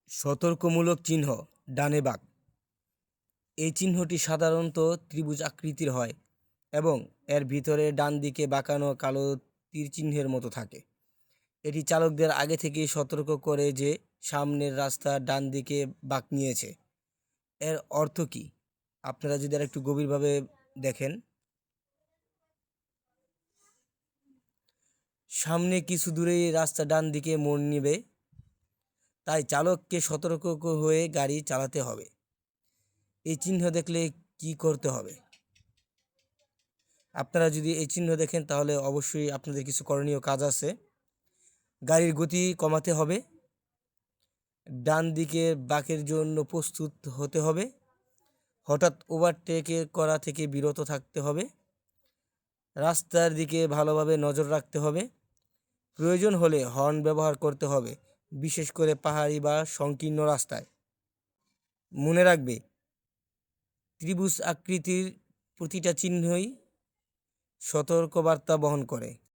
সতর্কমূলক চিহ্ন ডানে বাঁক। এই চিহ্নটি সাধারণত ত্রিভুজ আকৃতির হয় এবং এর ভিতরে ডান দিকে বাঁকানো কালো তীর চিহ্নের মতো থাকে। এটি চালকদের আগে থেকেই সতর্ক করে যে সামনের রাস্তা ডান দিকে বাঁক নিয়েছে। এর অর্থ কী? আপনারা যদি আর একটু গভীরভাবে দেখেন, সামনে কিছু দূরেই রাস্তা ডান দিকে মোড় নেবে, তাই চালককে সতর্ক হয়ে গাড়ি চালাতে হবে। এই চিহ্ন দেখলে কি করতে হবে? আপনারা যদি এই চিহ্ন দেখেন তাহলে অবশ্যই আপনাদের কিছু করণীয় কাজ আছে। গাড়ির গতি কমাতে হবে, ডান দিকে বাঁকের জন্য প্রস্তুত হতে হবে, হঠাৎ ওভারটেক করা থেকে বিরত থাকতে হবে, রাস্তার দিকে ভালোভাবে নজর রাখতে হবে, প্রয়োজন হলে হর্ন ব্যবহার করতে হবে, বিশেষ করে পাহাড়ি বা সংকীর্ণ রাস্তায়। মনে রাখবে, ত্রিভুজ আকৃতির প্রতিটা চিহ্নই সতর্কবার্তা বহন করে।